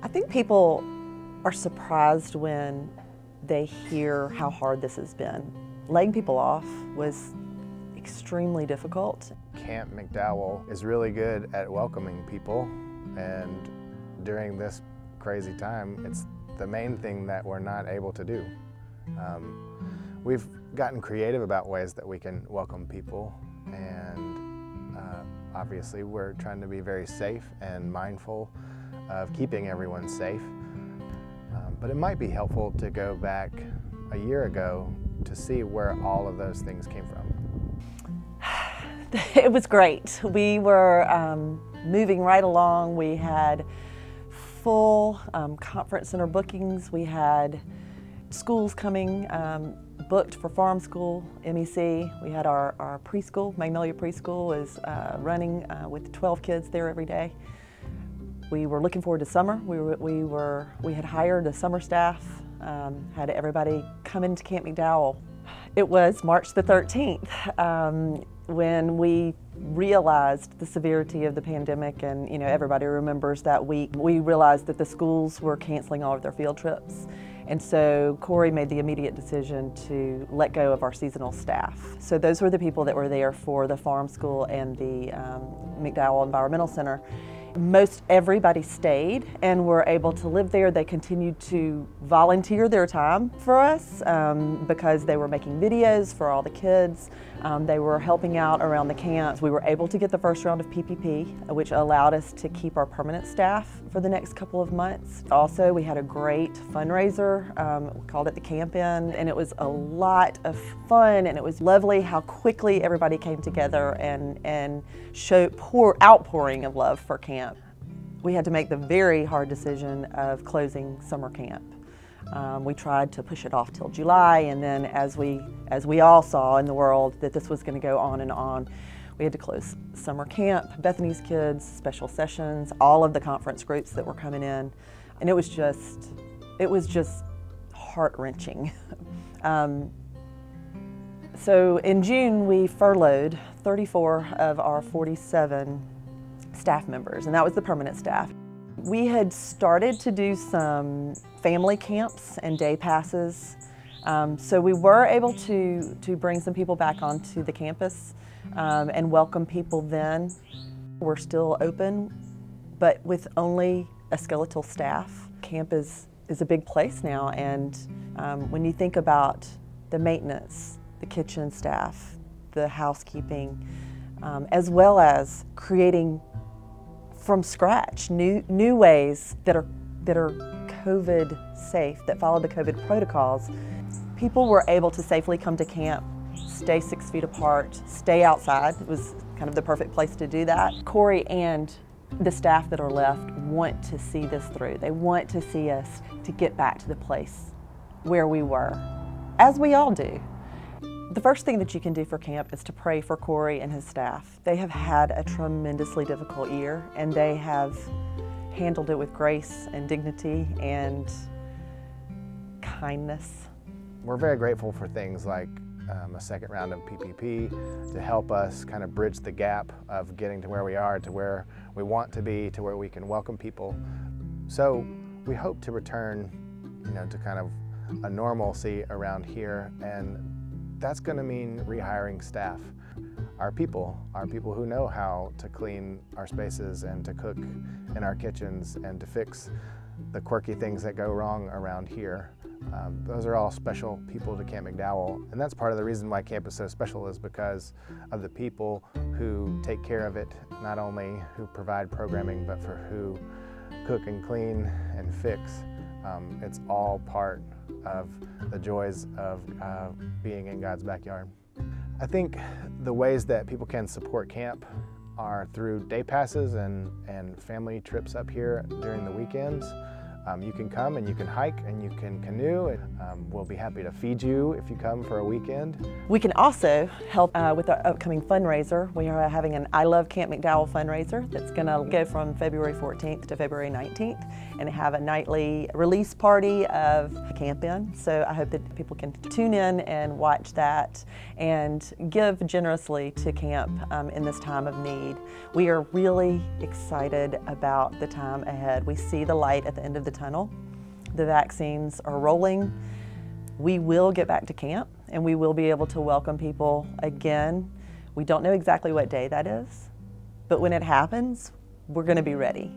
I think people are surprised when they hear how hard this has been. Laying people off was extremely difficult. Camp McDowell is really good at welcoming people, and during this crazy time, it's the main thing that we're not able to do. We've gotten creative about ways that we can welcome people, and obviously we're trying to be very safe and mindful of keeping everyone safe. But it might be helpful to go back a year ago to see where all of those things came from. It was great. We were moving right along. We had full conference center bookings. We had schools coming, booked for farm school, MEC. We had our preschool, Magnolia Preschool is running with 12 kids there every day. We were looking forward to summer. We had hired a summer staff, had everybody come into Camp McDowell. It was March the 13th when we realized the severity of the pandemic, and everybody remembers that week. We realized that the schools were canceling all of their field trips, and so Corey made the immediate decision to let go of our seasonal staff. So those were the people that were there for the farm school and the McDowell Environmental Center. Most everybody stayed and were able to live there. They continued to volunteer their time for us because they were making videos for all the kids. They were helping out around the camps. We were able to get the first round of PPP, which allowed us to keep our permanent staff for the next couple of months. Also, we had a great fundraiser. We called it the Camp In, and it was a lot of fun, and it was lovely how quickly everybody came together and showed outpouring of love for camp. We had to make the very hard decision of closing summer camp. We tried to push it off till July, and then as we all saw in the world that this was going to go on and on, we had to close summer camp, Bethany's kids, special sessions, all of the conference groups that were coming in, and it was just heart-wrenching. So in June, we furloughed 34 of our 47 staff members, and that was the permanent staff. We had started to do some family camps and day passes, so we were able to bring some people back onto the campus and welcome people then. We're still open, but with only a skeletal staff. Camp is a big place now, and when you think about the maintenance, the kitchen staff, the housekeeping, as well as creating from scratch new ways that are COVID safe, that follow the COVID protocols, people were able to safely come to camp, stay 6 feet apart, stay outside. It was kind of the perfect place to do that. Corey and the staff that are left want to see this through. They want to see us to get back to the place where we were, as we all do. The first thing that you can do for camp is to pray for Corey and his staff. They have had a tremendously difficult year, and they have handled it with grace and dignity and kindness. We're very grateful for things like a second round of PPP to help us kind of bridge the gap of getting to where we are, to where we want to be, to where we can welcome people. So we hope to return, to kind of a normalcy around here, and that's going to mean rehiring staff. Our people who know how to clean our spaces and to cook in our kitchens and to fix the quirky things that go wrong around here. Those are all special people to Camp McDowell, and that's part of the reason why camp is so special, is because of the people who take care of it, not only who provide programming, but for who cook and clean and fix. It's all part of the joys of being in God's backyard. I think the ways that people can support camp are through day passes and family trips up here during the weekends. You can come and you can hike and you can canoe, and we'll be happy to feed you if you come for a weekend. We can also help with our upcoming fundraiser. We are having an I Love Camp McDowell fundraiser that's going to go from February 14th to February 19th and have a nightly release party of Camp In. So I hope that people can tune in and watch that and give generously to camp in this time of need. We are really excited about the time ahead. We see the light at the end of the tunnel. The vaccines are rolling. We will get back to camp and we will be able to welcome people again. We don't know exactly what day that is, but when it happens, we're going to be ready.